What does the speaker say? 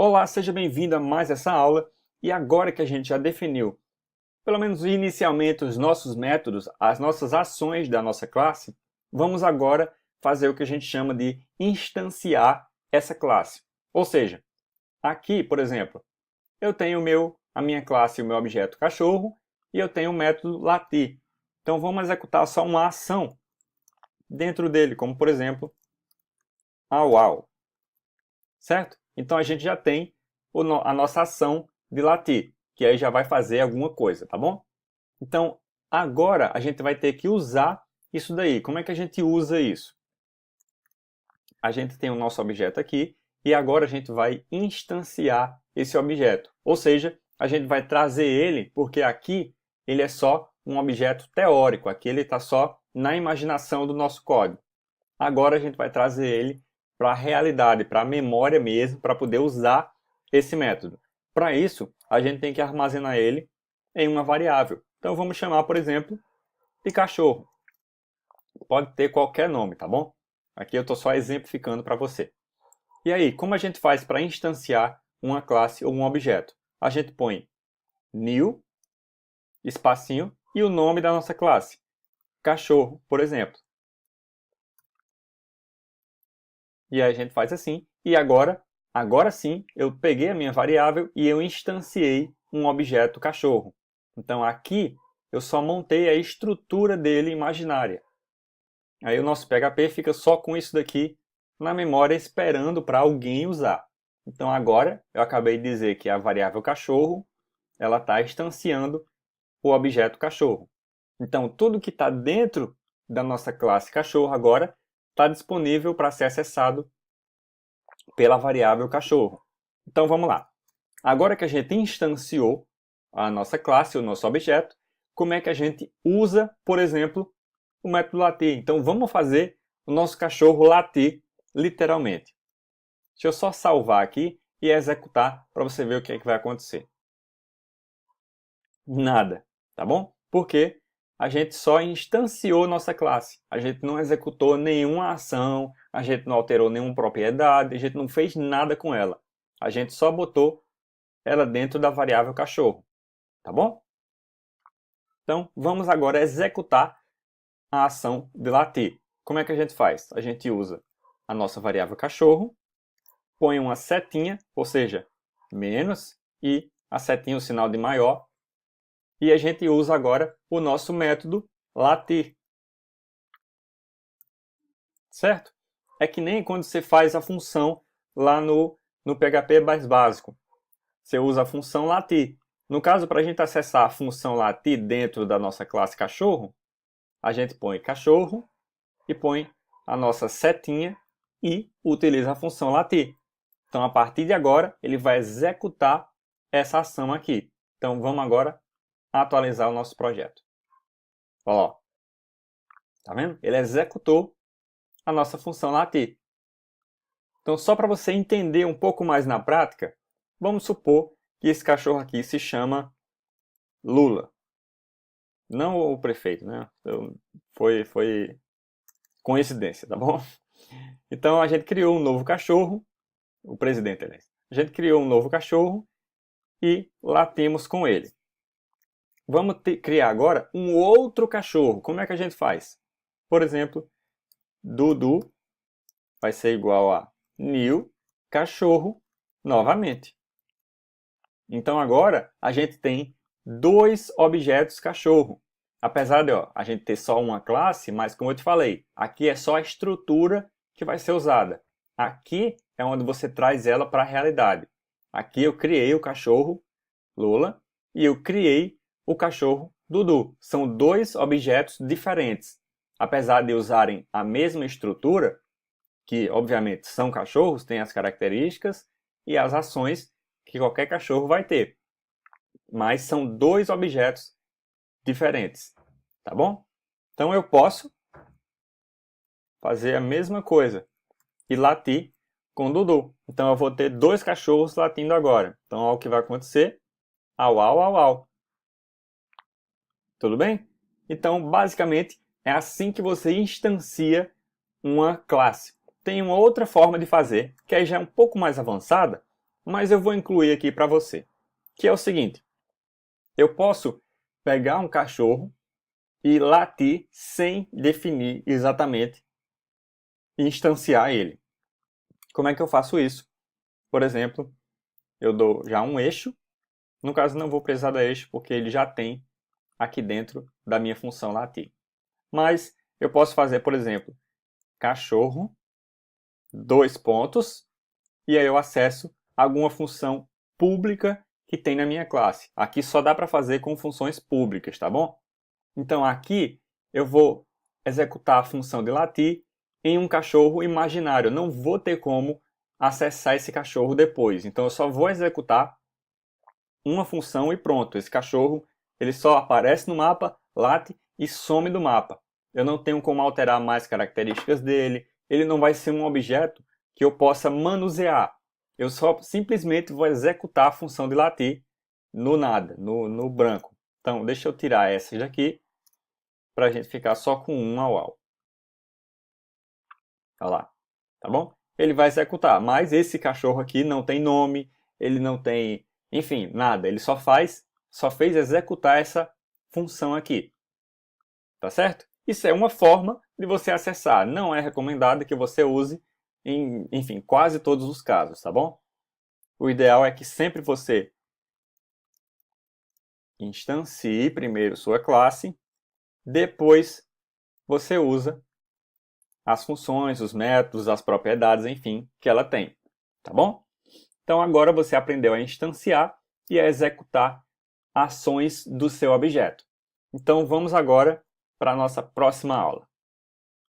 Olá, seja bem-vindo a mais essa aula. E agora que a gente já definiu, pelo menos inicialmente, os nossos métodos, as nossas ações da nossa classe, vamos agora fazer o que a gente chama de instanciar essa classe. Ou seja, aqui, por exemplo, eu tenho a minha classe, o meu objeto cachorro, e eu tenho o método latir. Então vamos executar só uma ação dentro dele, como por exemplo, au au, certo? Então a gente já tem a nossa ação de latir, que aí já vai fazer alguma coisa, tá bom? Então agora a gente vai ter que usar isso daí. Como é que a gente usa isso? A gente tem o nosso objeto aqui e agora a gente vai instanciar esse objeto. Ou seja, a gente vai trazer ele, porque aqui ele é só um objeto teórico, aqui ele está só na imaginação do nosso código. Agora a gente vai trazer ele para a realidade, para a memória mesmo, para poder usar esse método. Para isso, a gente tem que armazenar ele em uma variável. Então vamos chamar, por exemplo, de cachorro. Pode ter qualquer nome, tá bom? Aqui eu estou só exemplificando para você. E aí, como a gente faz para instanciar uma classe ou um objeto? A gente põe new, espacinho, e o nome da nossa classe. Cachorro, por exemplo. E aí a gente faz assim, e agora sim, eu peguei a minha variável e eu instanciei um objeto cachorro. Então aqui eu só montei a estrutura dele imaginária. Aí o nosso PHP fica só com isso daqui na memória esperando para alguém usar. Então agora eu acabei de dizer que a variável cachorro ela está instanciando o objeto cachorro. Então tudo que está dentro da nossa classe cachorro agora está disponível para ser acessado pela variável cachorro. Então vamos lá. Agora que a gente instanciou a nossa classe, o nosso objeto, como é que a gente usa, por exemplo, o método latir? Então vamos fazer o nosso cachorro latir literalmente. Deixa eu só salvar aqui e executar para você ver o que é que vai acontecer. Nada, tá bom? Porque a gente só instanciou nossa classe. A gente não executou nenhuma ação, a gente não alterou nenhuma propriedade, a gente não fez nada com ela. A gente só botou ela dentro da variável cachorro, tá bom? Então, vamos agora executar a ação de latir. Como é que a gente faz? A gente usa a nossa variável cachorro, põe uma setinha, ou seja, menos, e a setinha, o sinal de maior, e a gente usa agora o nosso método latir. Certo? É que nem quando você faz a função lá no PHP mais básico. Você usa a função latir. No caso, para a gente acessar a função latir dentro da nossa classe cachorro, a gente põe cachorro e põe a nossa setinha e utiliza a função latir. Então, a partir de agora, ele vai executar essa ação aqui. Então, vamos agora atualizar o nosso projeto. Ó, tá vendo? Ele executou a nossa função latir. Então, só para você entender um pouco mais na prática, vamos supor que esse cachorro aqui se chama Lula. Não o prefeito, né? Então, foi coincidência, tá bom? Então, a gente criou um novo cachorro, o presidente, aliás. A gente criou um novo cachorro e latimos com ele. Vamos criar agora um outro cachorro. Como é que a gente faz? Por exemplo, Dudu vai ser igual a new cachorro novamente. Então agora a gente tem dois objetos cachorro. Apesar de a gente ter só uma classe, mas como eu te falei, aqui é só a estrutura que vai ser usada. Aqui é onde você traz ela para a realidade. Aqui eu criei o cachorro Lula e eu criei o cachorro Dudu. São dois objetos diferentes. Apesar de usarem a mesma estrutura, que obviamente são cachorros, têm as características e as ações que qualquer cachorro vai ter. Mas são dois objetos diferentes, tá bom? Então eu posso fazer a mesma coisa e latir com Dudu. Então eu vou ter dois cachorros latindo agora. Então olha o que vai acontecer. Au, au, au, au. Tudo bem? Então basicamente é assim que você instancia uma classe. Tem uma outra forma de fazer, que aí já é um pouco mais avançada, mas eu vou incluir aqui para você, que é o seguinte: eu posso pegar um cachorro e latir sem definir exatamente e instanciar ele. Como é que eu faço isso? Por exemplo, eu dou já um eixo. No caso, não vou precisar do eixo, porque ele já tem aqui dentro da minha função latir. Mas eu posso fazer, por exemplo, cachorro, 2 pontos, e aí eu acesso alguma função pública que tem na minha classe. Aqui só dá para fazer com funções públicas, tá bom? Então aqui eu vou executar a função de latir em um cachorro imaginário. Eu não vou ter como acessar esse cachorro depois. Então eu só vou executar uma função e pronto. Esse cachorro ele só aparece no mapa, late e some do mapa. Eu não tenho como alterar mais características dele. Ele não vai ser um objeto que eu possa manusear. Eu só simplesmente vou executar a função de latir no nada, no branco. Então, deixa eu tirar essas daqui para a gente ficar só com um au. Olha lá, tá bom? Ele vai executar, mas esse cachorro aqui não tem nome, ele não tem, enfim, nada. Ele só fez executar essa função aqui. Tá certo? Isso é uma forma de você acessar. Não é recomendado que você use em, enfim, quase todos os casos, tá bom? O ideal é que sempre você instancie primeiro sua classe, depois você usa as funções, os métodos, as propriedades, enfim, que ela tem, tá bom? Então agora você aprendeu a instanciar e a executar ações do seu objeto. Então vamos agora para a nossa próxima aula.